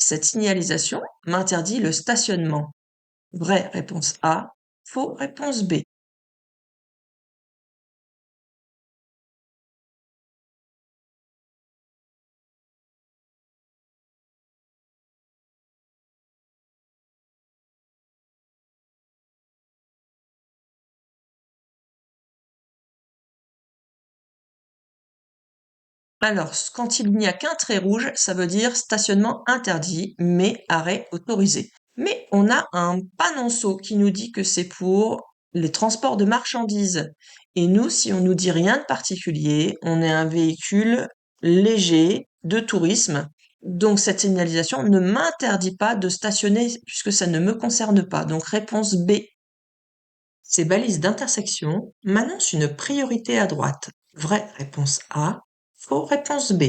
Cette signalisation m'interdit le stationnement. Vraie réponse A, faux réponse B. Alors, quand il n'y a qu'un trait rouge, ça veut dire stationnement interdit, mais arrêt autorisé. Mais on a un panonceau qui nous dit que c'est pour les transports de marchandises. Et nous, si on nous dit rien de particulier, on est un véhicule léger de tourisme. Donc cette signalisation ne m'interdit pas de stationner puisque ça ne me concerne pas. Donc réponse B. Ces balises d'intersection m'annoncent une priorité à droite. Vraie réponse A, faux réponse B.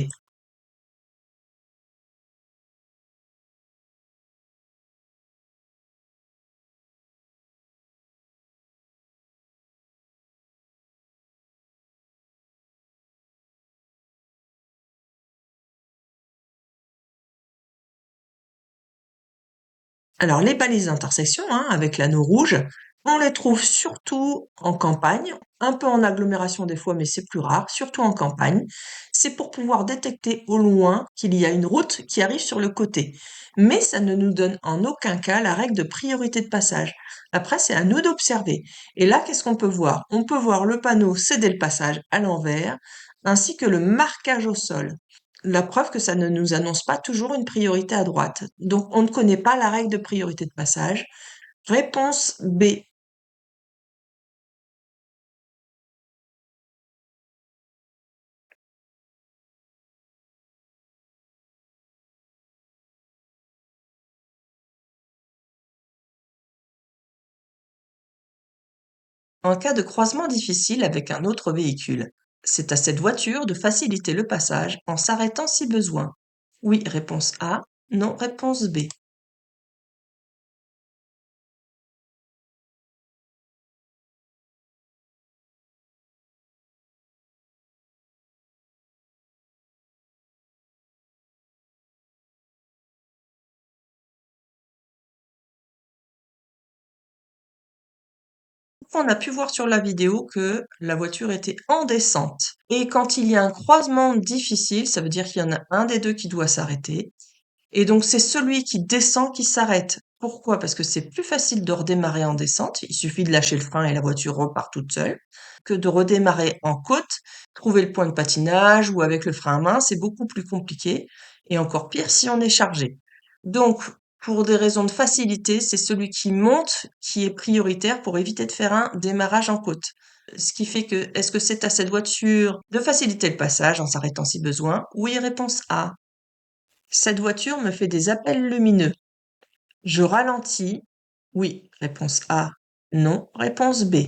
Alors les balises d'intersection, avec l'anneau rouge, on les trouve surtout en campagne, un peu en agglomération des fois, mais c'est plus rare, surtout en campagne. C'est pour pouvoir détecter au loin qu'il y a une route qui arrive sur le côté. Mais ça ne nous donne en aucun cas la règle de priorité de passage. Après, c'est à nous d'observer. Et là, qu'est-ce qu'on peut voir? On peut voir le panneau céder le passage à l'envers, ainsi que le marquage au sol. La preuve que ça ne nous annonce pas toujours une priorité à droite. Donc, on ne connaît pas la règle de priorité de passage. Réponse B. En cas de croisement difficile avec un autre véhicule, c'est à cette voiture de faciliter le passage en s'arrêtant si besoin. Oui, réponse A. Non, réponse B. On a pu voir sur la vidéo que la voiture était en descente. Et quand il y a un croisement difficile, ça veut dire qu'il y en a un des deux qui doit s'arrêter. Et donc, c'est celui qui descend qui s'arrête. Pourquoi? Parce que c'est plus facile de redémarrer en descente. Il suffit de lâcher le frein et la voiture repart toute seule. Que de redémarrer en côte, trouver le point de patinage ou avec le frein à main, c'est beaucoup plus compliqué. Et encore pire si on est chargé. Donc, pour des raisons de facilité, c'est celui qui monte qui est prioritaire pour éviter de faire un démarrage en côte. Ce qui fait que, est-ce que c'est à cette voiture de faciliter le passage en s'arrêtant si besoin? Oui, réponse A. Cette voiture me fait des appels lumineux. Je ralentis. Oui, réponse A. Non, réponse B.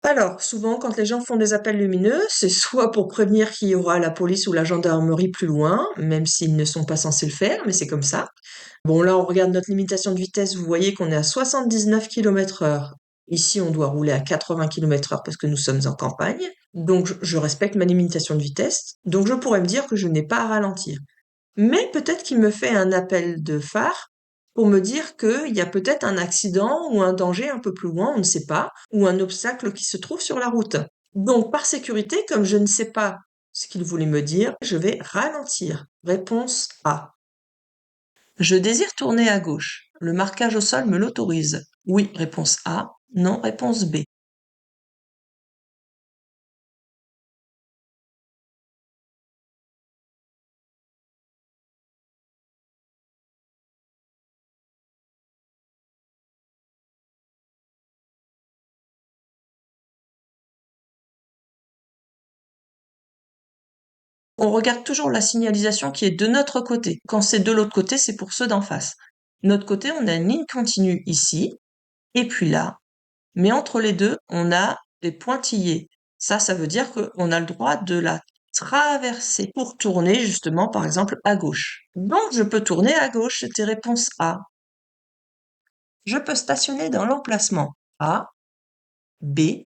Alors, souvent, quand les gens font des appels lumineux, c'est soit pour prévenir qu'il y aura la police ou la gendarmerie plus loin, même s'ils ne sont pas censés le faire, mais c'est comme ça. Bon, là, on regarde notre limitation de vitesse, vous voyez qu'on est à 79 km/h. Ici, on doit rouler à 80 km/h parce que nous sommes en campagne. Donc, je respecte ma limitation de vitesse. Donc, je pourrais me dire que je n'ai pas à ralentir. Mais peut-être qu'il me fait un appel de phare pour me dire qu'il y a peut-être un accident ou un danger un peu plus loin, on ne sait pas, ou un obstacle qui se trouve sur la route. Donc, par sécurité, comme je ne sais pas ce qu'il voulait me dire, je vais ralentir. Réponse A. Je désire tourner à gauche. Le marquage au sol me l'autorise. Oui, réponse A. Non, réponse B. On regarde toujours la signalisation qui est de notre côté. Quand c'est de l'autre côté, c'est pour ceux d'en face. De notre côté, on a une ligne continue ici, et puis là. Mais entre les deux, on a des pointillés. Ça veut dire qu'on a le droit de la traverser pour tourner justement, par exemple, à gauche. Donc, je peux tourner à gauche, c'était réponse A. Je peux stationner dans l'emplacement A, B.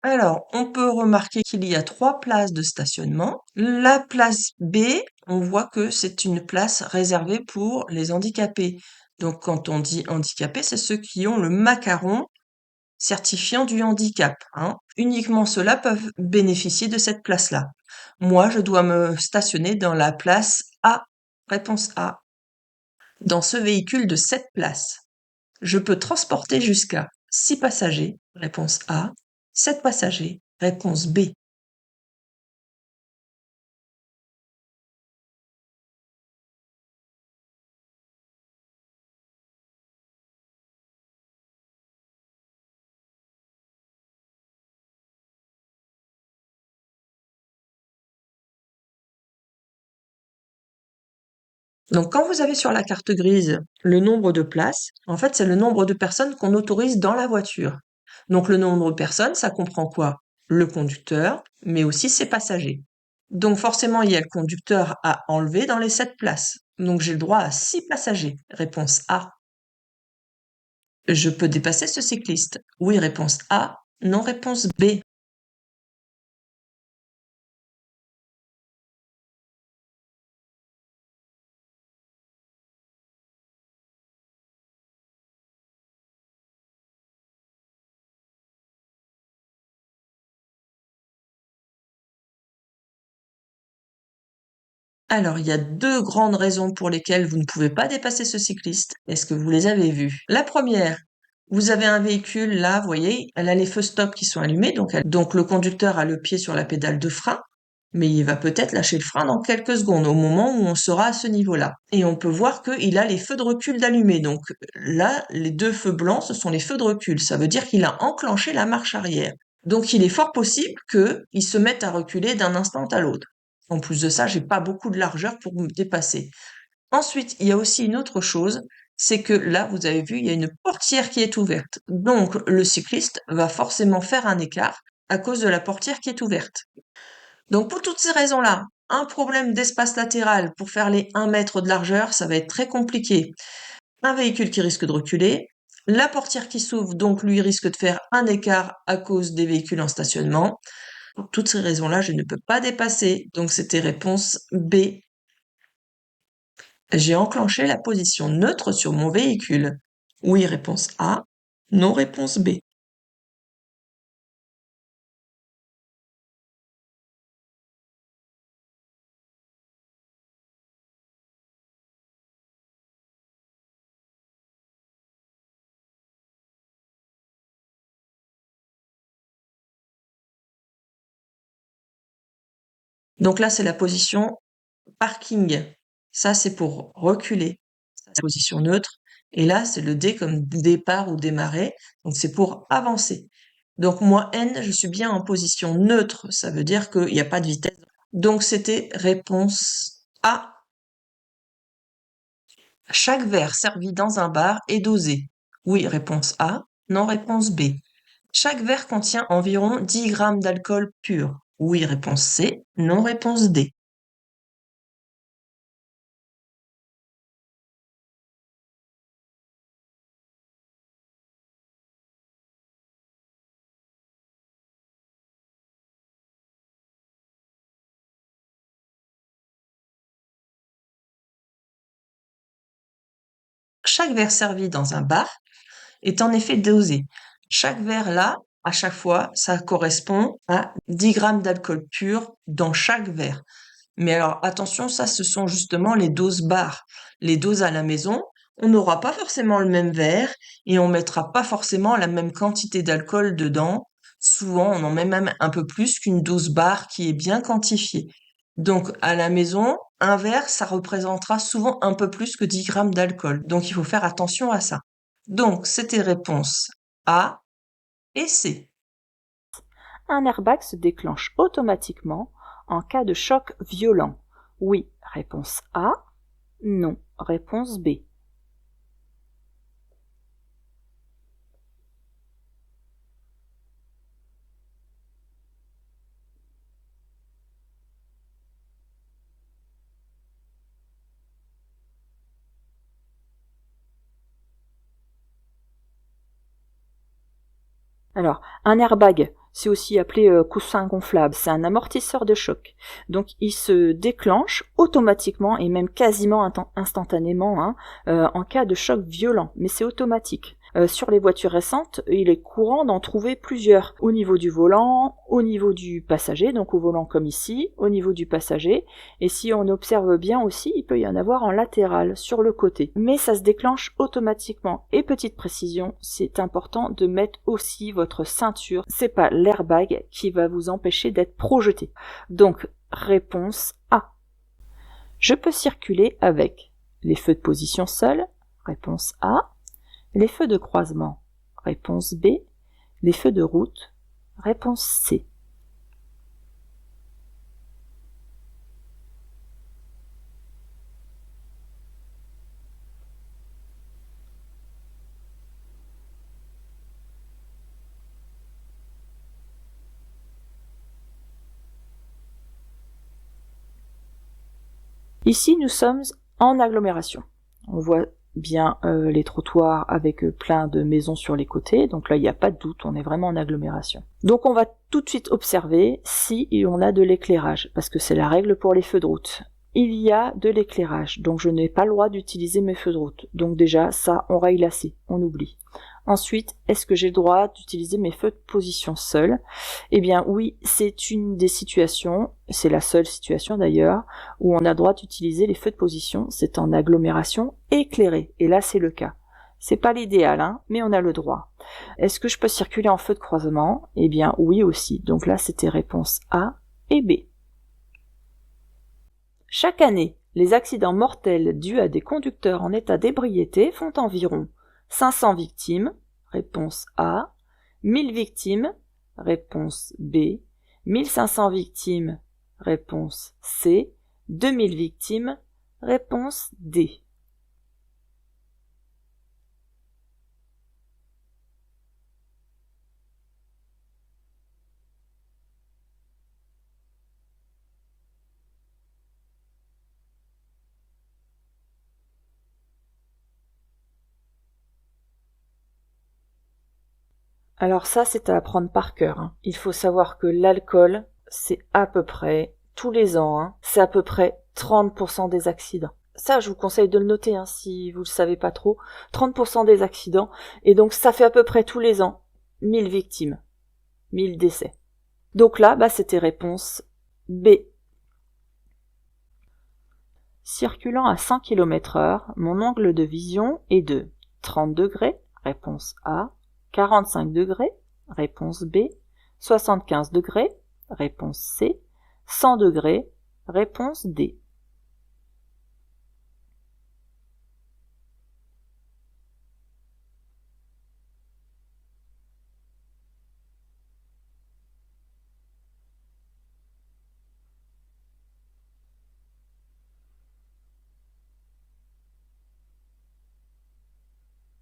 Alors, on peut remarquer qu'il y a 3 places de stationnement. La place B, on voit que c'est une place réservée pour les handicapés. Donc, quand on dit handicapés, c'est ceux qui ont le macaron certifiant du handicap, hein. Uniquement ceux-là peuvent bénéficier de cette place-là. Moi, je dois me stationner dans la place A. Réponse A. Dans ce véhicule de 7 places, je peux transporter jusqu'à 6 passagers. Réponse A. 7 passagers. Réponse B. Donc, quand vous avez sur la carte grise le nombre de places, en fait, c'est le nombre de personnes qu'on autorise dans la voiture. Donc, le nombre de personnes, ça comprend quoi? Le conducteur, mais aussi ses passagers. Donc, forcément, il y a le conducteur à enlever dans les 7 places. Donc, j'ai le droit à 6 passagers. Réponse A. Je peux dépasser ce cycliste. Oui, réponse A. Non, réponse B. Alors, il y a 2 grandes raisons pour lesquelles vous ne pouvez pas dépasser ce cycliste. Est-ce que vous les avez vues? La première, vous avez un véhicule là, vous voyez, elle a les feux stop qui sont allumés, donc le conducteur a le pied sur la pédale de frein, mais il va peut-être lâcher le frein dans quelques secondes, au moment où on sera à ce niveau-là. Et on peut voir qu'il a les feux de recul d'allumés. Donc là, les 2 feux blancs, ce sont les feux de recul. Ça veut dire qu'il a enclenché la marche arrière. Donc il est fort possible qu'il se mette à reculer d'un instant à l'autre. En plus de ça, j'ai pas beaucoup de largeur pour me dépasser. Ensuite, il y a aussi une autre chose, c'est que là, vous avez vu, il y a une portière qui est ouverte. Donc, le cycliste va forcément faire un écart à cause de la portière qui est ouverte. Donc, pour toutes ces raisons-là, un problème d'espace latéral pour faire les 1 mètre de largeur, ça va être très compliqué. Un véhicule qui risque de reculer, la portière qui s'ouvre, donc lui risque de faire un écart à cause des véhicules en stationnement. Pour toutes ces raisons-là, je ne peux pas dépasser. Donc, c'était réponse B. J'ai enclenché la position neutre sur mon véhicule. Oui, réponse A. Non, réponse B. Donc là, c'est la position parking. Ça, c'est pour reculer. C'est la position neutre. Et là, c'est le D comme départ ou démarrer. Donc c'est pour avancer. Donc moi, N, je suis bien en position neutre. Ça veut dire qu'il n'y a pas de vitesse. Donc c'était réponse A. Chaque verre servi dans un bar est dosé. Oui, réponse A. Non, réponse B. Chaque verre contient environ 10 grammes d'alcool pur. Oui, réponse C. Non, réponse D. Chaque verre servi dans un bar est en effet dosé. Chaque verre là, à chaque fois, ça correspond à 10 grammes d'alcool pur dans chaque verre. Mais alors attention, ça ce sont justement les doses barres. Les doses à la maison, on n'aura pas forcément le même verre et on mettra pas forcément la même quantité d'alcool dedans. Souvent, on en met même un peu plus qu'une dose barre qui est bien quantifiée. Donc à la maison, un verre, ça représentera souvent un peu plus que 10 grammes d'alcool. Donc il faut faire attention à ça. Donc c'était réponse A et C. un airbag se déclenche automatiquement en cas de choc violent? Oui, réponse A. Non, réponse B. Alors, un airbag, c'est aussi appelé coussin gonflable, c'est un amortisseur de choc. Donc, il se déclenche automatiquement et même quasiment instantanément en cas de choc violent, mais c'est automatique. Sur les voitures récentes, il est courant d'en trouver plusieurs. Au niveau du volant, au niveau du passager, donc au volant comme ici, au niveau du passager. Et si on observe bien aussi, il peut y en avoir en latéral, sur le côté. Mais ça se déclenche automatiquement. Et petite précision, c'est important de mettre aussi votre ceinture. C'est pas l'airbag qui va vous empêcher d'être projeté. Donc, réponse A. Je peux circuler avec les feux de position seuls, réponse A. Les feux de croisement, réponse B. Les feux de route, réponse C. Ici, nous sommes en agglomération. On voit bien les trottoirs avec plein de maisons sur les côtés. Donc là, il n'y a pas de doute, on est vraiment en agglomération. Donc on va tout de suite observer si on a de l'éclairage, parce que c'est la règle pour les feux de route. Il y a de l'éclairage, donc je n'ai pas le droit d'utiliser mes feux de route. Donc déjà, ça, on règle assez, on oublie. Ensuite, est-ce que j'ai le droit d'utiliser mes feux de position seuls? Eh bien oui, c'est une des situations, c'est la seule situation d'ailleurs, où on a le droit d'utiliser les feux de position, c'est en agglomération éclairée, et là c'est le cas. C'est pas l'idéal, hein, mais on a le droit. Est-ce que je peux circuler en feu de croisement? Eh bien oui aussi, donc là c'était réponse A et B. Chaque année, les accidents mortels dus à des conducteurs en état d'ébriété font environ 500 victimes, réponse A, 1000 victimes, réponse B, 1500 victimes, réponse C, 2000 victimes, réponse D. Alors ça, c'est à apprendre par cœur, hein. Il faut savoir que l'alcool, c'est à peu près, tous les ans, hein, c'est à peu près 30% des accidents. Ça, je vous conseille de le noter, hein, si vous le savez pas trop. 30% des accidents. Et donc, ça fait à peu près tous les ans 1000 victimes, 1000 décès. Donc là, c'était réponse B. Circulant à 100 km/h, mon angle de vision est de 30 degrés, réponse A, 45 degrés, réponse B, 75 degrés, réponse C, 100 degrés, réponse D.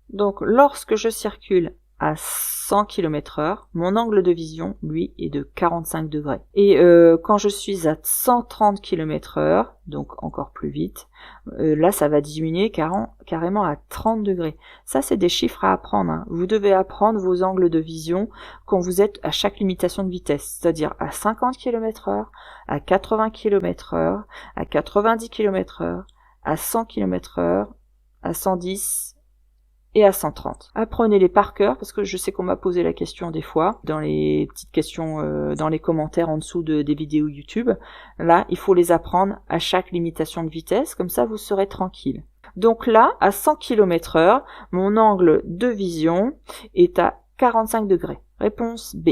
Donc, lorsque je circule à 100 km/h, mon angle de vision, lui, est de 45 degrés. Et quand je suis à 130 km/h, donc encore plus vite, là, ça va diminuer carrément à 30 degrés. Ça, c'est des chiffres à apprendre, hein. Vous devez apprendre vos angles de vision quand vous êtes à chaque limitation de vitesse, c'est-à-dire à 50 km/h, à 80 km/h, à 90 km/h, à 100 km/h, à 110 et à 130. Apprenez-les par cœur, parce que je sais qu'on m'a posé la question des fois, dans les petites questions, dans les commentaires en dessous des vidéos YouTube. Là, il faut les apprendre à chaque limitation de vitesse, comme ça vous serez tranquille. Donc là, à 100 km/h, mon angle de vision est à 45 degrés. Réponse B.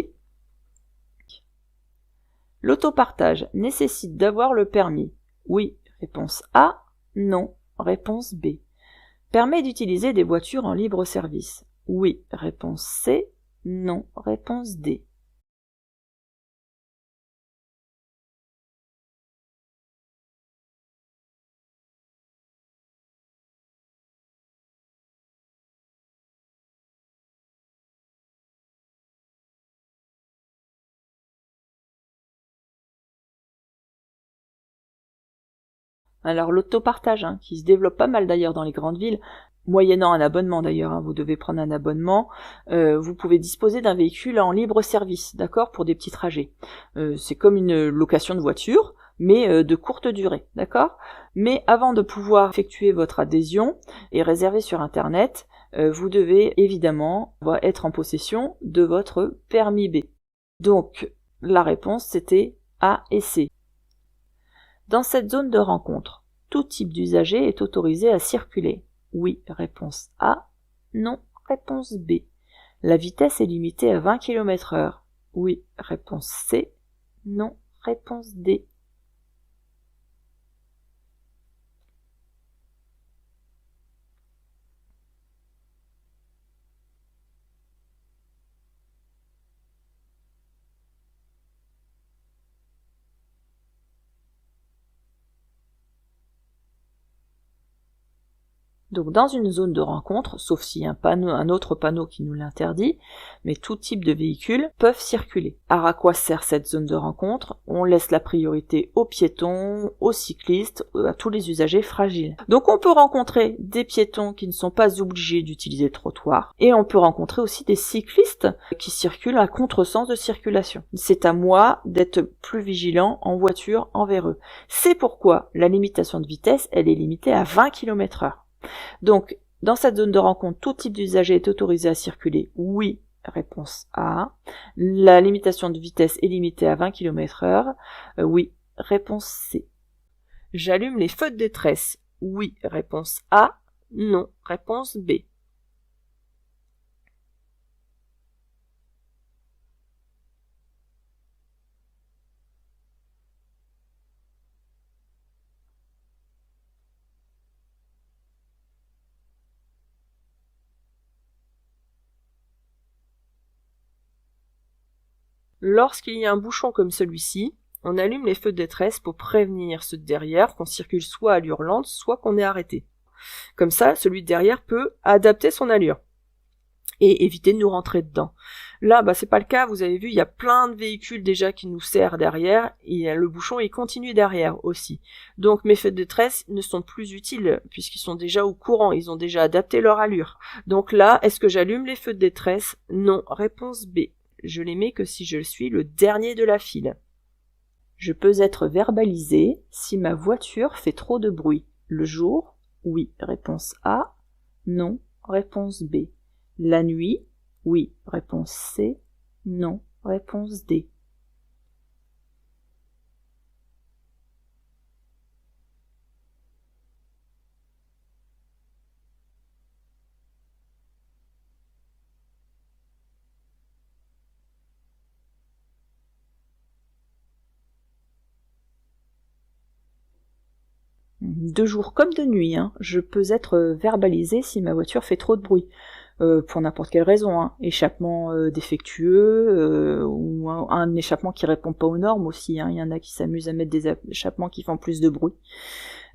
L'autopartage nécessite d'avoir le permis. Oui, réponse A. Non, réponse B. Permet d'utiliser des voitures en libre service. Oui, réponse C. Non, réponse D. Alors l'autopartage, qui se développe pas mal d'ailleurs dans les grandes villes, moyennant un abonnement d'ailleurs, vous devez prendre un abonnement, vous pouvez disposer d'un véhicule en libre service, d'accord, pour des petits trajets. C'est comme une location de voiture, mais de courte durée, d'accord. Mais avant de pouvoir effectuer votre adhésion et réserver sur Internet, vous devez évidemment être en possession de votre permis B. Donc la réponse c'était A et C. Dans cette zone de rencontre, tout type d'usager est autorisé à circuler. Oui, réponse A. Non, réponse B. La vitesse est limitée à 20 km/h. Oui, réponse C. Non, réponse D. Donc dans une zone de rencontre, sauf s'il y a un autre panneau qui nous l'interdit, mais tout type de véhicules peuvent circuler. Alors à quoi sert cette zone de rencontre? On laisse la priorité aux piétons, aux cyclistes, à tous les usagers fragiles. Donc on peut rencontrer des piétons qui ne sont pas obligés d'utiliser le trottoir, et on peut rencontrer aussi des cyclistes qui circulent à contresens de circulation. C'est à moi d'être plus vigilant en voiture envers eux. C'est pourquoi la limitation de vitesse, elle est limitée à 20 km/h. Donc, dans cette zone de rencontre, tout type d'usager est autorisé à circuler. Oui, réponse A. La limitation de vitesse est limitée à 20 km/h. Oui, réponse C. J'allume les feux de détresse. Oui, réponse A. Non, réponse B. Lorsqu'il y a un bouchon comme celui-ci, on allume les feux de détresse pour prévenir ceux de derrière qu'on circule soit à l'allure lente, soit qu'on est arrêté. Comme ça, celui de derrière peut adapter son allure et éviter de nous rentrer dedans. Là, c'est pas le cas, vous avez vu, il y a plein de véhicules déjà qui nous serrent derrière, et le bouchon il continue derrière aussi. Donc mes feux de détresse ne sont plus utiles, puisqu'ils sont déjà au courant, ils ont déjà adapté leur allure. Donc là, est-ce que j'allume les feux de détresse? Non, réponse B. Je les mets que si je suis le dernier de la file. Je peux être verbalisé si ma voiture fait trop de bruit. Le jour? Oui, réponse A. Non, réponse B. La nuit? Oui, réponse C. Non, réponse D. De jour comme de nuit, je peux être verbalisé si ma voiture fait trop de bruit. Pour n'importe quelle raison, échappement défectueux, ou un échappement qui répond pas aux normes aussi, il y en a qui s'amusent à mettre des échappements qui font plus de bruit.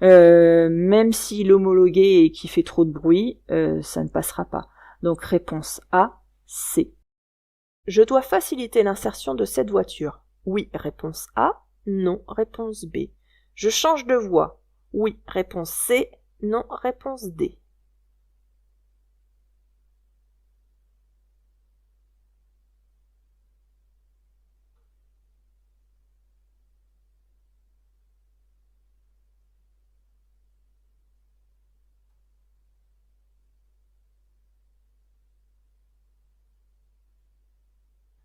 Même s'il est homologué et qui fait trop de bruit, ça ne passera pas. Donc réponse A, C. Je dois faciliter l'insertion de cette voiture. Oui, réponse A. Non, réponse B. Je change de voie. Oui, réponse C. Non, réponse D.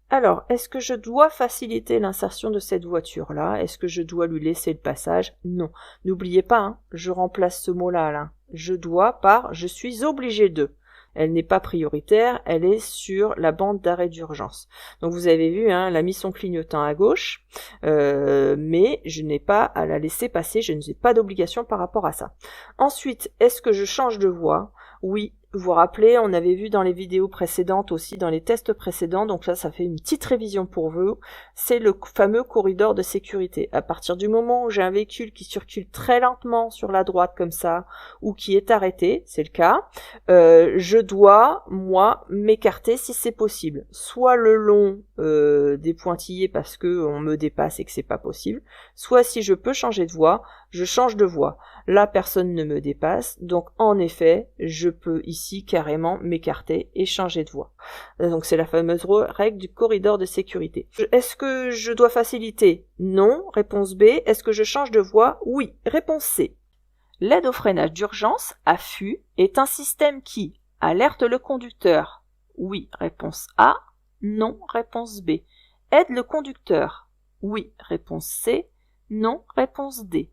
Alors, est-ce que je dois faciliter l'insertion de cette voiture-là? Est-ce que je dois lui laisser le passage? Non. N'oubliez pas, je remplace ce mot-là, là. Je dois par je suis obligé de. Elle n'est pas prioritaire, elle est sur la bande d'arrêt d'urgence. Donc vous avez vu, elle a mis son clignotant à gauche, mais je n'ai pas à la laisser passer, je n'ai pas d'obligation par rapport à ça. Ensuite, est-ce que je change de voie? Oui, vous rappelez, on avait vu dans les vidéos précédentes aussi, dans les tests précédents, donc là ça fait une petite révision pour vous, c'est le fameux corridor de sécurité. À partir du moment où j'ai un véhicule qui circule très lentement sur la droite comme ça, ou qui est arrêté, c'est le cas, je dois, moi, m'écarter si c'est possible. Soit le long des pointillés parce que on me dépasse et que c'est pas possible, soit si je peux changer de voie, je change de voie. Là, personne ne me dépasse, donc en effet, je peux ici carrément m'écarter et changer de voie. Donc c'est la fameuse règle du corridor de sécurité. Est-ce que je dois faciliter? Non. Réponse B. Est-ce que je change de voie? Oui. Réponse C. L'aide au freinage d'urgence, AFU, est un système qui alerte le conducteur. Oui. Réponse A. Non. Réponse B. Aide le conducteur. Oui. Réponse C. Non. Réponse D.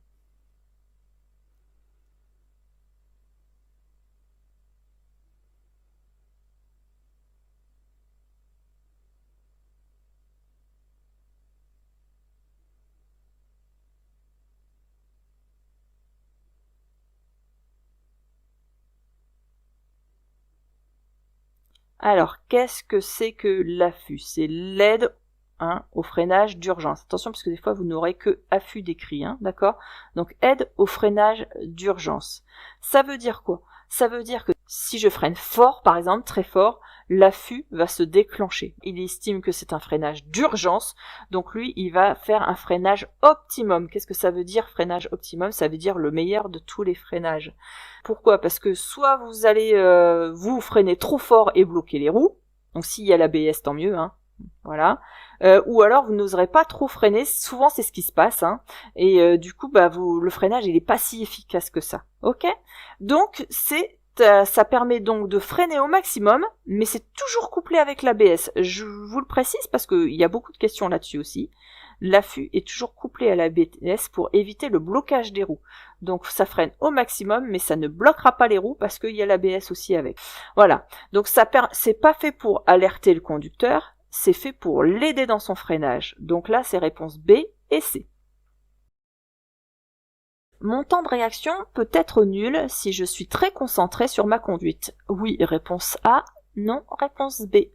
Alors, qu'est-ce que c'est que l'AFU? C'est l'aide au freinage d'urgence. Attention, parce que des fois, vous n'aurez que AFU décrit, d'accord? Donc, aide au freinage d'urgence. Ça veut dire quoi? Ça veut dire que si je freine fort, par exemple, très fort, l'AFU va se déclencher. Il estime que c'est un freinage d'urgence, donc lui, il va faire un freinage optimum. Qu'est-ce que ça veut dire, freinage optimum? Ça veut dire le meilleur de tous les freinages. Pourquoi? Parce que soit vous allez vous freiner trop fort et bloquer les roues, donc s'il y a l'ABS, tant mieux, voilà. Ou alors vous n'oserez pas trop freiner, souvent c'est ce qui se passe, et du coup le freinage il est pas si efficace que ça, ok? Donc ça permet donc de freiner au maximum, mais c'est toujours couplé avec l'ABS. Je vous le précise parce qu'il y a beaucoup de questions là-dessus aussi. L'affût est toujours couplé à l'ABS pour éviter le blocage des roues. Donc ça freine au maximum, mais ça ne bloquera pas les roues parce qu'il y a l'ABS aussi avec. Voilà. Donc c'est pas fait pour alerter le conducteur, c'est fait pour l'aider dans son freinage. Donc là, c'est réponse B et C. Mon temps de réaction peut être nul si je suis très concentré sur ma conduite. Oui, réponse A. Non, réponse B.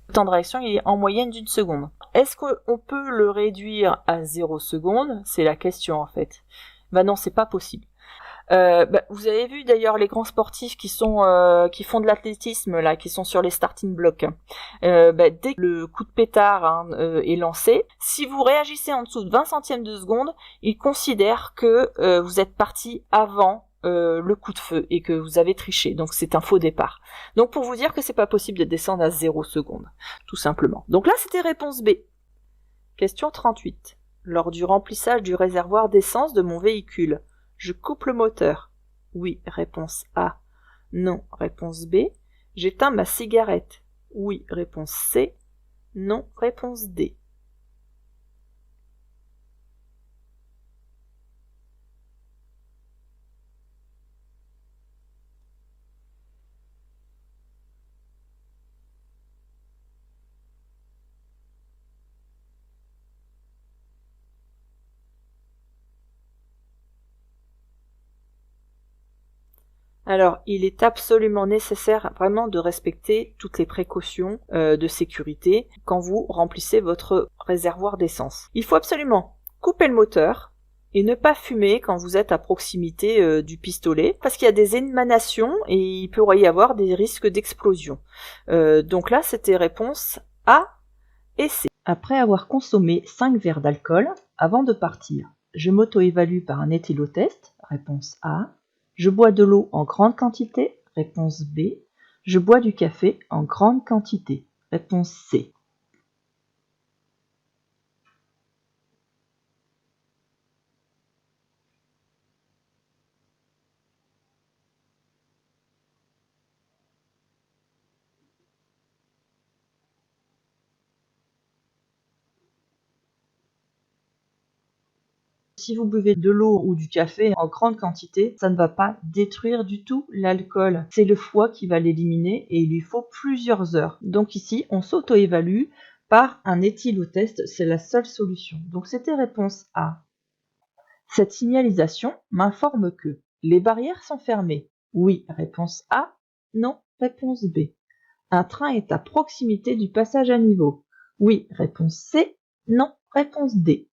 Le temps de réaction il est en moyenne d'1 seconde. Est-ce qu'on peut le réduire à 0 secondes? C'est la question en fait. Non, c'est pas possible. Vous avez vu d'ailleurs les grands sportifs qui font de l'athlétisme là, qui sont sur les starting blocks. Dès que le coup de pétard est lancé, si vous réagissez en dessous de 20 centièmes de seconde, ils considèrent que vous êtes parti avant le coup de feu et que vous avez triché. Donc c'est un faux départ. Donc pour vous dire que c'est pas possible de descendre à 0 seconde, tout simplement. Donc là c'était réponse B. Question 38. Lors du remplissage du réservoir d'essence de mon véhicule, je coupe le moteur. Oui, réponse A. Non, réponse B. J'éteins ma cigarette. Oui, réponse C. Non, réponse D. Alors, il est absolument nécessaire vraiment de respecter toutes les précautions de sécurité quand vous remplissez votre réservoir d'essence. Il faut absolument couper le moteur et ne pas fumer quand vous êtes à proximité du pistolet parce qu'il y a des émanations et il pourrait y avoir des risques d'explosion. Donc là, c'était réponse A et C. Après avoir consommé 5 verres d'alcool avant de partir, je m'auto-évalue par un éthylotest, réponse A. Je bois de l'eau en grande quantité, réponse B. Je bois du café en grande quantité, réponse C. Si vous buvez de l'eau ou du café en grande quantité, ça ne va pas détruire du tout l'alcool. C'est le foie qui va l'éliminer et il lui faut plusieurs heures. Donc ici, on s'auto-évalue par un éthylotest, c'est la seule solution. Donc c'était réponse A. Cette signalisation m'informe que les barrières sont fermées. Oui, réponse A. Non, réponse B. Un train est à proximité du passage à niveau. Oui, réponse C. Non, réponse D.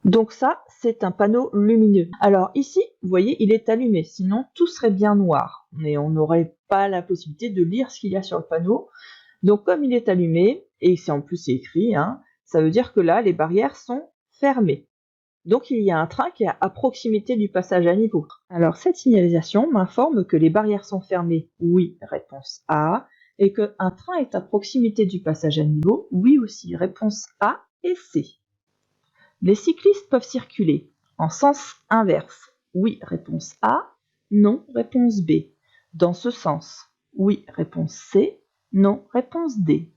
Donc ça, c'est un panneau lumineux. Alors ici, vous voyez, il est allumé, sinon tout serait bien noir. Mais on n'aurait pas la possibilité de lire ce qu'il y a sur le panneau. Donc comme il est allumé, et c'est en plus écrit, ça veut dire que là, les barrières sont fermées. Donc il y a un train qui est à proximité du passage à niveau. Alors cette signalisation m'informe que les barrières sont fermées. Oui, réponse A. Et qu'un train est à proximité du passage à niveau. Oui aussi, réponse A et C. Les cyclistes peuvent circuler en sens inverse. Oui, réponse A. Non, réponse B. Dans ce sens. Oui, réponse C. Non, réponse D.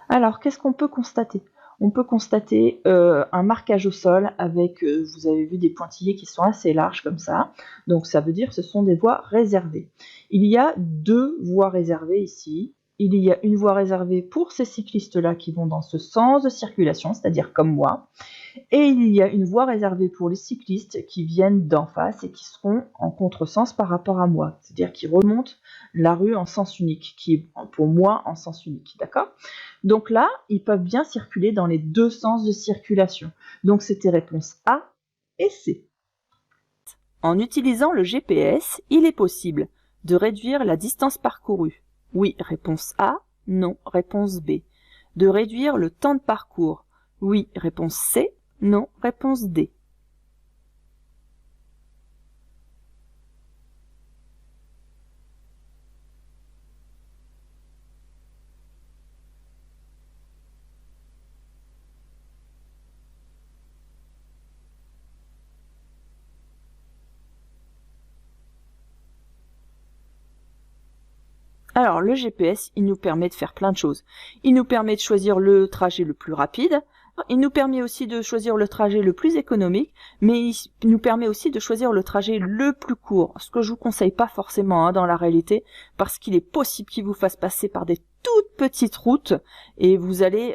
Alors, qu'est-ce qu'on peut constater? On peut constater un marquage au sol avec, vous avez vu, des pointillés qui sont assez larges comme ça. Donc ça veut dire que ce sont des voies réservées. Il y a 2 voies réservées ici. Il y a une voie réservée pour ces cyclistes-là qui vont dans ce sens de circulation, c'est-à-dire comme moi. Et il y a une voie réservée pour les cyclistes qui viennent d'en face et qui seront en contresens par rapport à moi. C'est-à-dire qui remontent la rue en sens unique, qui est pour moi en sens unique, d'accord? Donc là, ils peuvent bien circuler dans les 2 sens de circulation. Donc c'était réponse A et C. En utilisant le GPS, il est possible de réduire la distance parcourue. Oui, réponse A. Non, réponse B. De réduire le temps de parcours. Oui, réponse C. Non, réponse D. Alors, le GPS, il nous permet de faire plein de choses. Il nous permet de choisir le trajet le plus rapide. Il nous permet aussi de choisir le trajet le plus économique, mais il nous permet aussi de choisir le trajet le plus court. Ce que je vous conseille pas forcément dans la réalité, parce qu'il est possible qu'il vous fasse passer par des toutes petites routes et vous allez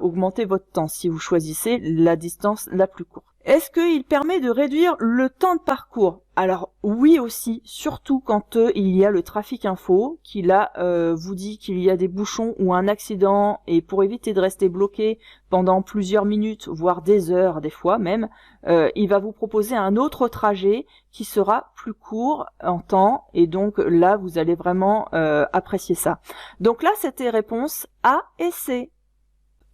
augmenter votre temps si vous choisissez la distance la plus courte. Est-ce qu'il permet de réduire le temps de parcours? Alors oui aussi, surtout quand il y a le trafic info, qui là vous dit qu'il y a des bouchons ou un accident, et pour éviter de rester bloqué pendant plusieurs minutes, voire des heures des fois même, il va vous proposer un autre trajet qui sera plus court en temps, et donc là vous allez vraiment apprécier ça. Donc là c'était réponse A et C.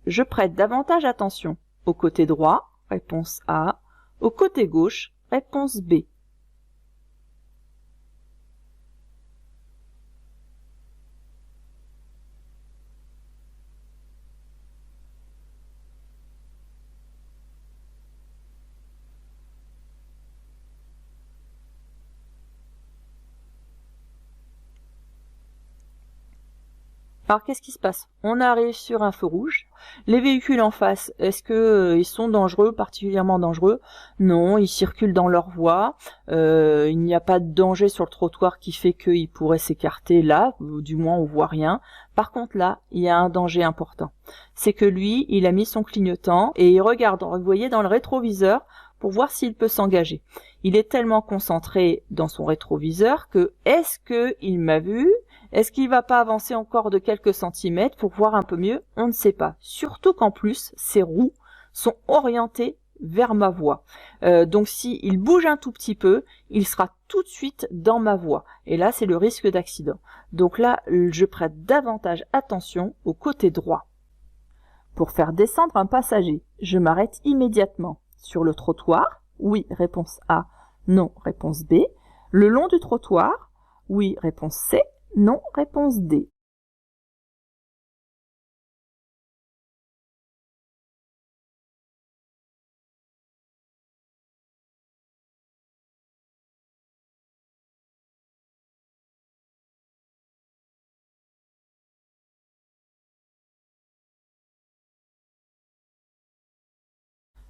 Je prête davantage attention au côté droit, réponse A, au côté gauche, réponse B. Alors qu'est-ce qui se passe? On arrive sur un feu rouge. Les véhicules en face, est-ce que ils sont dangereux, particulièrement dangereux? Non, ils circulent dans leur voie. Il n'y a pas de danger sur le trottoir qui fait qu'ils pourraient s'écarter là, ou du moins on voit rien. Par contre là, il y a un danger important. C'est que lui, il a mis son clignotant et il regarde, vous voyez, dans le rétroviseur pour voir s'il peut s'engager. Il est tellement concentré dans son rétroviseur que est-ce qu'il m'a vu? Est-ce qu'il va pas avancer encore de quelques centimètres pour voir un peu mieux? On ne sait pas. Surtout qu'en plus, ses roues sont orientées vers ma voie. Donc s'il bouge un tout petit peu, il sera tout de suite dans ma voie. Et là, c'est le risque d'accident. Donc là, je prête davantage attention au côté droit. Pour faire descendre un passager, je m'arrête immédiatement. Sur le trottoir, oui, réponse A, non, réponse B. Le long du trottoir, oui, réponse C, non, réponse D.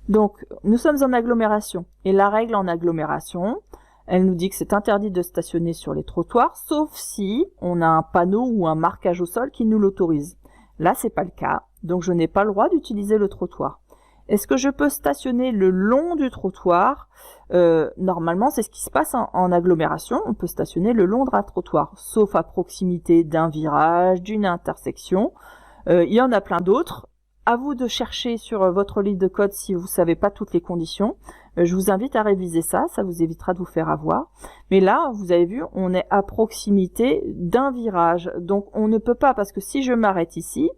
Donc, nous sommes en agglomération. Et la règle en agglomération, elle nous dit que c'est interdit de stationner sur les trottoirs, sauf si on a un panneau ou un marquage au sol qui nous l'autorise. Là, c'est pas le cas, donc je n'ai pas le droit d'utiliser le trottoir. Est-ce que je peux stationner le long du trottoir? Normalement, c'est ce qui se passe en agglomération. On peut stationner le long d'un trottoir, sauf à proximité d'un virage, d'une intersection. Il y en a plein d'autres. À vous de chercher sur votre livre de code si vous ne savez pas toutes les conditions. Je vous invite à réviser ça, ça vous évitera de vous faire avoir. Mais là, vous avez vu, on est à proximité d'un virage. Donc on ne peut pas, parce que si je m'arrête ici,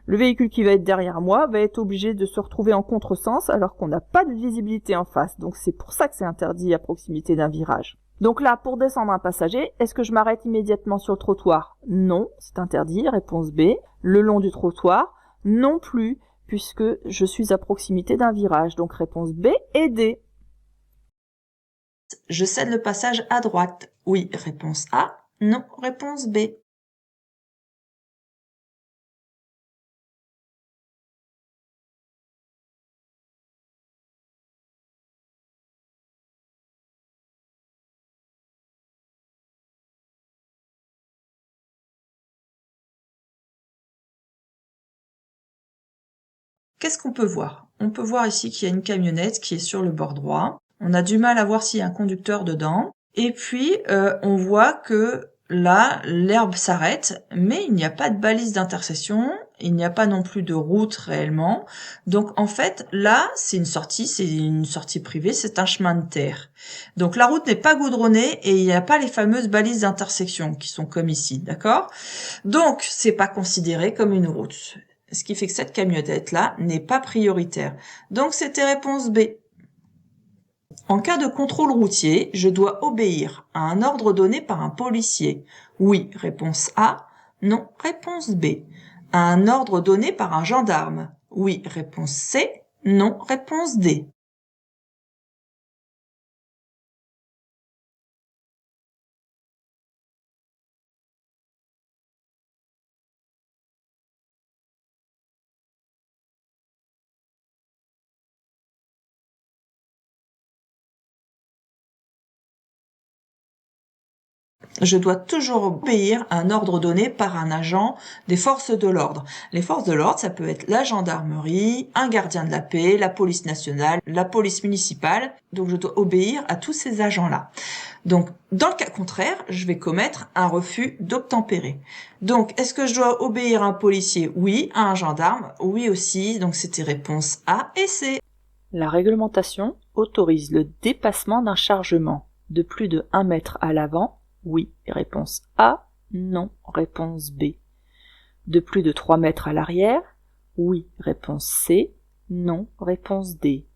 le véhicule qui va être derrière moi va être obligé de se retrouver en contresens alors qu'on n'a pas de visibilité en face. Donc c'est pour ça que c'est interdit à proximité d'un virage. Donc là, pour descendre un passager, est-ce que je m'arrête immédiatement sur le trottoir? Non, c'est interdit. Réponse B. Le long du trottoir? Non plus, puisque je suis à proximité d'un virage. Donc réponse B et D. Je cède le passage à droite. Oui, réponse A. Non, réponse B. Qu'est-ce qu'on peut voir? On peut voir ici qu'il y a une camionnette qui est sur le bord droit. On a du mal à voir s'il y a un conducteur dedans. Et puis, on voit que là, l'herbe s'arrête, mais il n'y a pas de balise d'intersection. Il n'y a pas non plus de route réellement. Donc, en fait, là, c'est une sortie privée, c'est un chemin de terre. Donc, la route n'est pas goudronnée et il n'y a pas les fameuses balises d'intersection qui sont comme ici, d'accord? Donc, c'est pas considéré comme une route. Ce qui fait que cette camionnette-là n'est pas prioritaire. Donc, c'était réponse B. En cas de contrôle routier, je dois obéir à un ordre donné par un policier. Oui, réponse A. Non, réponse B. À un ordre donné par un gendarme. Oui, réponse C. Non, réponse D. Je dois toujours obéir à un ordre donné par un agent des forces de l'ordre. Les forces de l'ordre, ça peut être la gendarmerie, un gardien de la paix, la police nationale, la police municipale. Donc je dois obéir à tous ces agents-là. Donc dans le cas contraire, je vais commettre un refus d'obtempérer. Donc est-ce que je dois obéir à un policier? Oui. À un gendarme? Oui aussi. Donc c'était réponse A et C. La réglementation autorise le dépassement d'un chargement de plus de 1 mètre à l'avant. Oui, réponse A. Non, réponse B. De plus de 3 mètres à l'arrière. Oui, réponse C. Non, réponse D.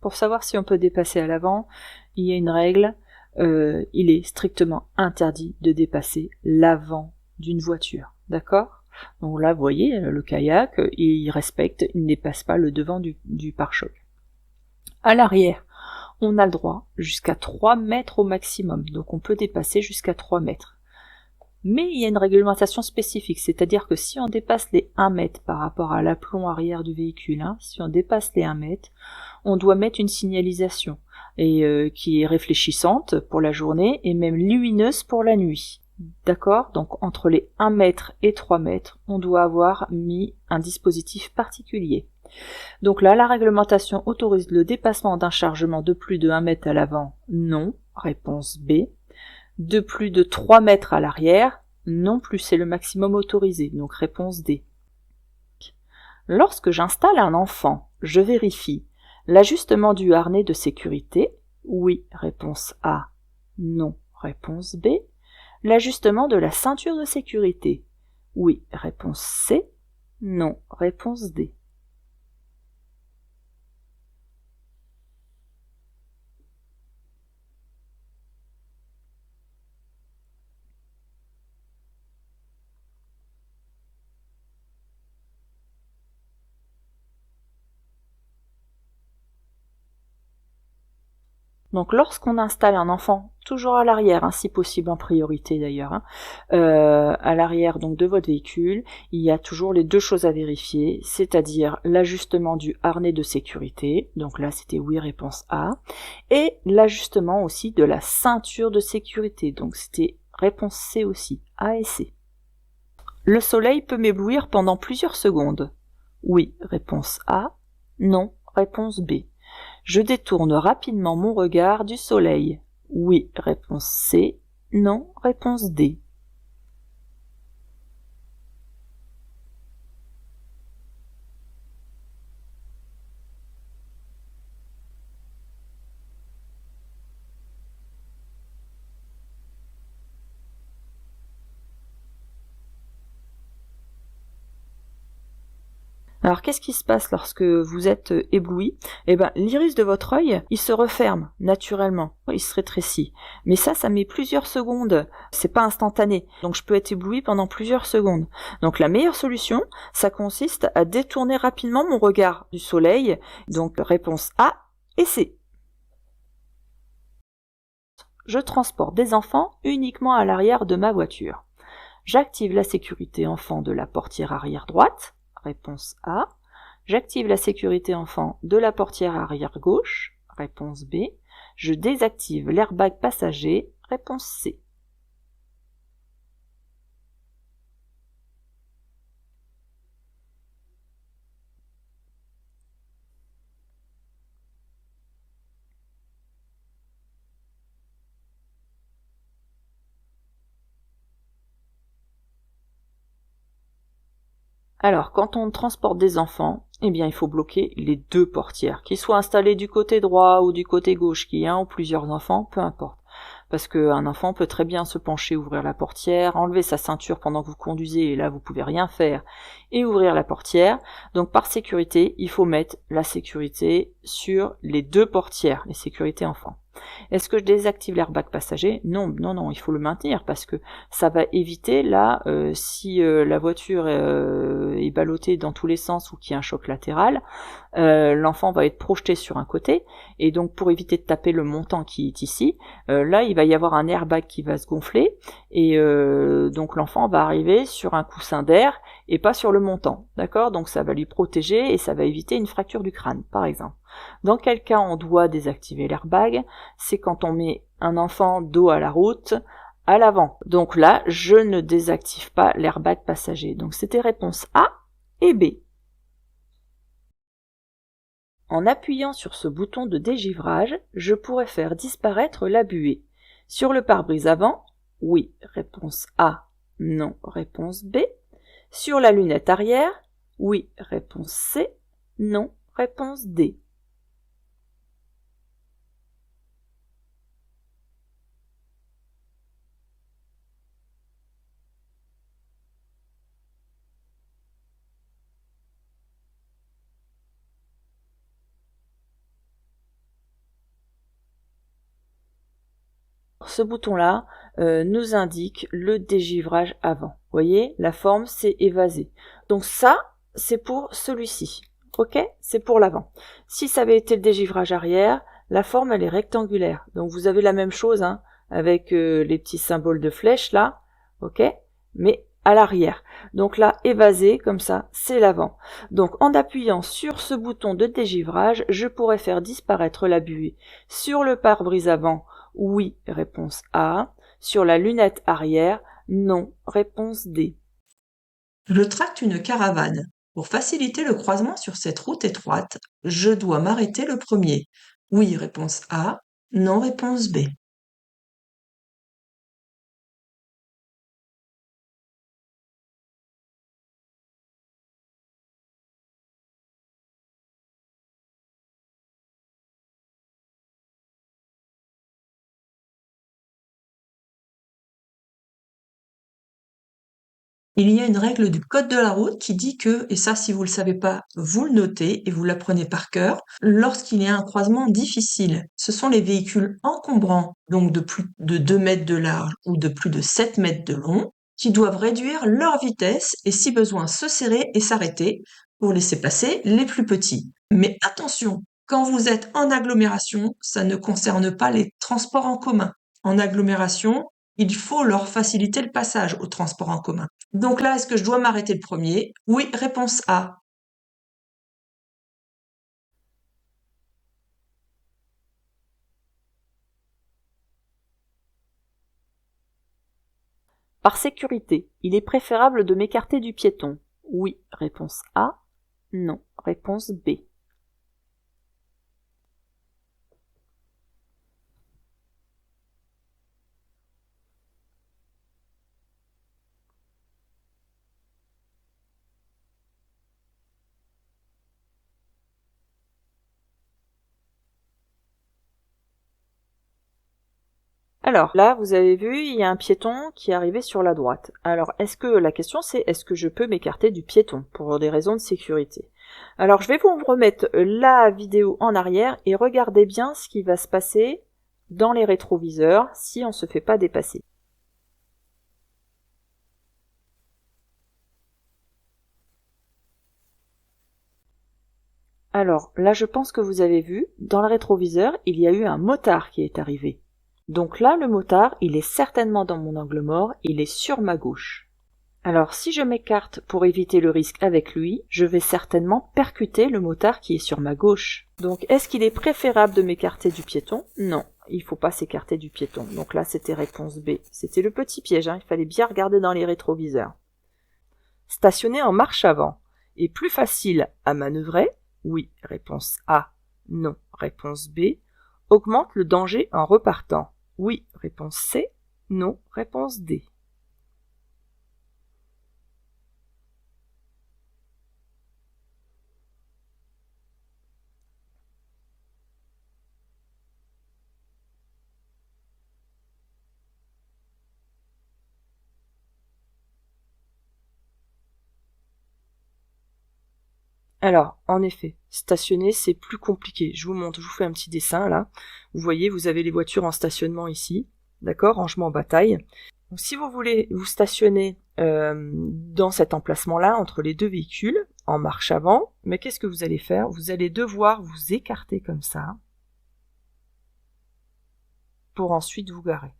Pour savoir si on peut dépasser à l'avant, il y a une règle. Il est strictement interdit de dépasser l'avant d'une voiture. D'accord? Donc là, vous voyez, le kayak, il respecte, il ne dépasse pas le devant du pare-choc. À l'arrière, on a le droit jusqu'à 3 mètres au maximum. Donc on peut dépasser jusqu'à 3 mètres. Mais il y a une réglementation spécifique, c'est-à-dire que si on dépasse les 1 mètre par rapport à l'aplomb arrière du véhicule, si on dépasse les 1 mètre, on doit mettre une signalisation et qui est réfléchissante pour la journée et même lumineuse pour la nuit. D'accord? Donc entre les 1 mètre et 3 mètres, on doit avoir mis un dispositif particulier. Donc là, la réglementation autorise le dépassement d'un chargement de plus de 1 mètre à l'avant, non, réponse B. De plus de 3 mètres à l'arrière, non plus, c'est le maximum autorisé, donc réponse D. Lorsque j'installe un enfant, je vérifie l'ajustement du harnais de sécurité, oui, réponse A, non, réponse B. L'ajustement de la ceinture de sécurité, oui, réponse C, non, réponse D. Donc lorsqu'on installe un enfant, toujours à l'arrière, si possible en priorité d'ailleurs, à l'arrière donc de votre véhicule, il y a toujours les deux choses à vérifier, c'est-à-dire l'ajustement du harnais de sécurité, donc là c'était oui réponse A, et l'ajustement aussi de la ceinture de sécurité, donc c'était réponse C aussi, A et C. Le soleil peut m'éblouir pendant plusieurs secondes. Oui, réponse A, non, réponse B. Je détourne rapidement mon regard du soleil. Oui, réponse C. Non, réponse D. Alors qu'est-ce qui se passe lorsque vous êtes ébloui? Eh ben, l'iris de votre œil, il se referme naturellement, il se rétrécit. Mais ça met plusieurs secondes, c'est pas instantané. Donc je peux être ébloui pendant plusieurs secondes. Donc la meilleure solution, ça consiste à détourner rapidement mon regard du soleil. Donc réponse A et C. Je transporte des enfants uniquement à l'arrière de ma voiture. J'active la sécurité enfant de la portière arrière droite. Réponse A. J'active la sécurité enfant de la portière arrière gauche. Réponse B. Je désactive l'airbag passager. Réponse C. Alors, quand on transporte des enfants, eh bien, il faut bloquer les deux portières, qu'ils soient installés du côté droit ou du côté gauche, qu'il y ait un ou plusieurs enfants, peu importe. Parce qu'un enfant peut très bien se pencher, ouvrir la portière, enlever sa ceinture pendant que vous conduisez, et là, vous pouvez rien faire, et ouvrir la portière. Donc, par sécurité, il faut mettre la sécurité sur les deux portières, les sécurités enfants. Est-ce que je désactive l'airbag passager? Non, non, non, il faut le maintenir parce que ça va éviter, là, si la voiture est ballottée dans tous les sens ou qu'il y a un choc latéral, l'enfant va être projeté sur un côté, et donc pour éviter de taper le montant qui est ici, là il va y avoir un airbag qui va se gonfler, et donc l'enfant va arriver sur un coussin d'air et pas sur le montant, d'accord? Donc ça va lui protéger et ça va éviter une fracture du crâne, par exemple. Dans quel cas on doit désactiver l'airbag? C'est quand on met un enfant dos à la route, à l'avant. Donc là, je ne désactive pas l'airbag passager. Donc c'était réponse A et B. En appuyant sur ce bouton de dégivrage, je pourrais faire disparaître la buée. Sur le pare-brise avant, oui, réponse A, non, réponse B. Sur la lunette arrière, oui, réponse C, non, réponse D. Ce bouton-là nous indique le dégivrage avant. Vous voyez, la forme c'est évasé. Donc ça, c'est pour celui-ci. Ok? C'est pour l'avant. Si ça avait été le dégivrage arrière, la forme elle est rectangulaire. Donc vous avez la même chose avec les petits symboles de flèche là. Ok? Mais à l'arrière. Donc là, évasé, comme ça, c'est l'avant. Donc en appuyant sur ce bouton de dégivrage, je pourrais faire disparaître la buée sur le pare-brise avant. Oui, réponse A. Sur la lunette arrière, Non, réponse D. Je tracte une caravane. Pour faciliter le croisement sur cette route étroite, je dois m'arrêter le premier. Oui, réponse A. Non, réponse B. Il y a une règle du code de la route qui dit que, et ça si vous le savez pas, vous le notez et vous l'apprenez par cœur, lorsqu'il y a un croisement difficile, ce sont les véhicules encombrants, donc de plus de 2 mètres de large ou de plus de 7 mètres de long, qui doivent réduire leur vitesse et si besoin se serrer et s'arrêter pour laisser passer les plus petits. Mais attention, quand vous êtes en agglomération, ça ne concerne pas les transports en commun. En agglomération, il faut leur faciliter le passage aux transports en commun. Donc là, est-ce que je dois m'arrêter le premier? Oui, réponse A. Par sécurité, il est préférable de m'écarter du piéton. Oui, réponse A. Non, réponse B. Alors là, vous avez vu, il y a un piéton qui est arrivé sur la droite. Alors la question c'est est-ce que je peux m'écarter du piéton pour des raisons de sécurité? Alors je vais vous remettre la vidéo en arrière et regardez bien ce qui va se passer dans les rétroviseurs si on ne se fait pas dépasser. Alors là, je pense que vous avez vu, dans le rétroviseur, il y a eu un motard qui est arrivé. Donc là, le motard, il est certainement dans mon angle mort, il est sur ma gauche. Alors si je m'écarte pour éviter le risque avec lui, je vais certainement percuter le motard qui est sur ma gauche. Donc est-ce qu'il est préférable de m'écarter du piéton? Non, il faut pas s'écarter du piéton. Donc là, c'était réponse B. C'était le petit piège, il fallait bien regarder dans les rétroviseurs. Stationner en marche avant est plus facile à manœuvrer? Oui, réponse A. Non, réponse B. Augmente le danger en repartant? Oui, réponse C. Non, réponse D. Alors, en effet, stationner, c'est plus compliqué. Je vous montre, je vous fais un petit dessin là. Vous voyez, vous avez les voitures en stationnement ici. D'accord, rangement en bataille. Donc, si vous voulez vous stationner dans cet emplacement-là, entre les deux véhicules, en marche avant, mais qu'est-ce que vous allez faire? Vous allez devoir vous écarter comme ça pour ensuite vous garer.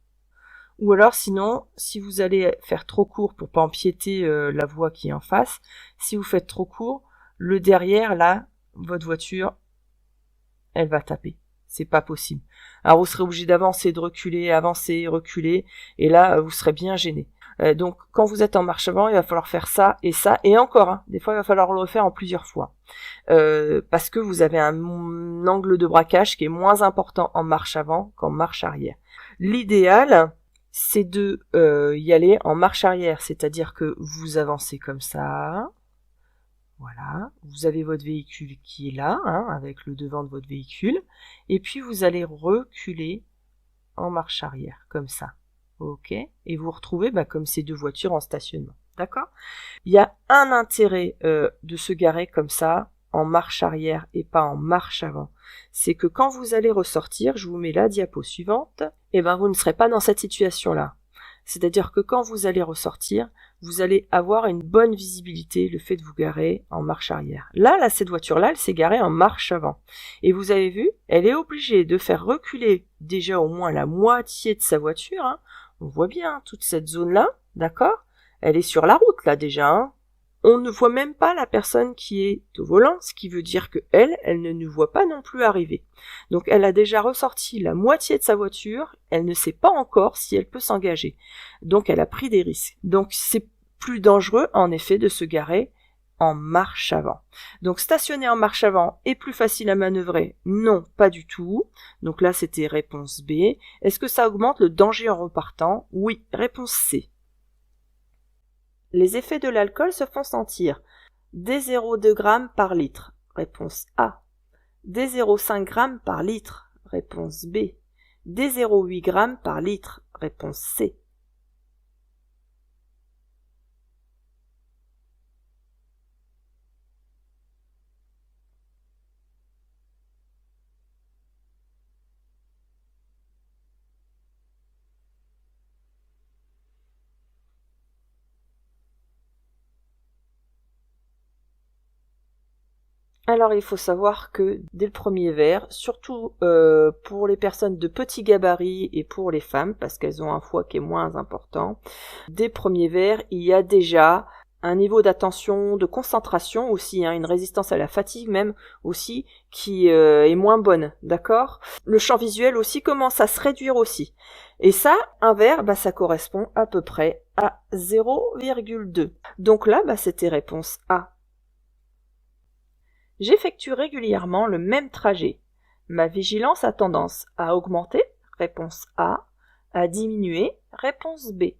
Ou alors sinon, si vous allez faire trop court pour pas empiéter la voie qui est en face, si vous faites trop court, le derrière, là, votre voiture, elle va taper. C'est pas possible. Alors vous serez obligé d'avancer, de reculer, avancer, reculer, et là, vous serez bien gêné. Donc, quand vous êtes en marche avant, il va falloir faire ça, et encore. Des fois, il va falloir le refaire en plusieurs fois. Parce que vous avez un angle de braquage qui est moins important en marche avant qu'en marche arrière. L'idéal, c'est de y aller en marche arrière, c'est-à-dire que vous avancez comme ça. Voilà, vous avez votre véhicule qui est là, avec le devant de votre véhicule, et puis vous allez reculer en marche arrière, comme ça. Ok, et vous vous retrouvez comme ces deux voitures en stationnement. D'accord? Il y a un intérêt de se garer comme ça, en marche arrière et pas en marche avant. C'est que quand vous allez ressortir, je vous mets la diapo suivante, et vous ne serez pas dans cette situation-là. C'est-à-dire que quand vous allez ressortir, vous allez avoir une bonne visibilité, le fait de vous garer en marche arrière. Là, cette voiture-là, elle s'est garée en marche avant. Et vous avez vu, elle est obligée de faire reculer déjà au moins la moitié de sa voiture. On voit bien toute cette zone-là, d'accord? Elle est sur la route, là, déjà. On ne voit même pas la personne qui est au volant, ce qui veut dire que elle ne nous voit pas non plus arriver. Donc elle a déjà ressorti la moitié de sa voiture, elle ne sait pas encore si elle peut s'engager. Donc elle a pris des risques. Donc c'est plus dangereux en effet de se garer en marche avant. Donc stationner en marche avant est plus facile à manœuvrer? Non, pas du tout. Donc là c'était réponse B. Est-ce que ça augmente le danger en repartant? Oui, réponse C. Les effets de l'alcool se font sentir. D0,2 g par litre. Réponse A. D0,5 g par litre. Réponse B. D0,8 g par litre. Réponse C. Alors il faut savoir que dès le premier verre, surtout pour les personnes de petits gabarits et pour les femmes, parce qu'elles ont un foie qui est moins important, dès le premier verre, il y a déjà un niveau d'attention, de concentration aussi, une résistance à la fatigue même aussi, qui est moins bonne, d'accord? Le champ visuel aussi commence à se réduire aussi. Et ça, un verre, ça correspond à peu près à 0,2. Donc là, c'était réponse A. J'effectue régulièrement le même trajet. Ma vigilance a tendance à augmenter, réponse A, à diminuer, réponse B.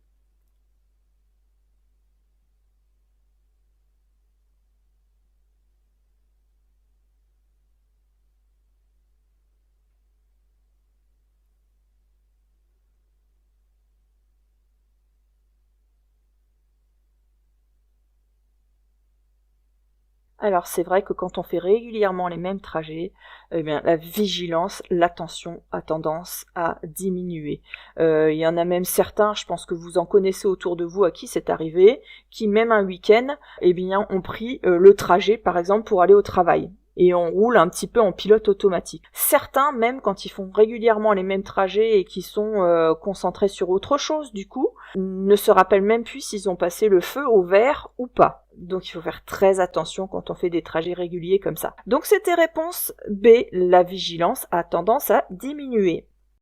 Alors c'est vrai que quand on fait régulièrement les mêmes trajets, la vigilance, l'attention a tendance à diminuer. Il y en a même certains, je pense que vous en connaissez autour de vous à qui c'est arrivé, qui même un week-end, ont pris le trajet par exemple pour aller au travail. Et on roule un petit peu en pilote automatique. Certains, même quand ils font régulièrement les mêmes trajets et qui sont concentrés sur autre chose, du coup, ne se rappellent même plus s'ils ont passé le feu au vert ou pas. Donc il faut faire très attention quand on fait des trajets réguliers comme ça. Donc c'était réponse B, la vigilance a tendance à diminuer.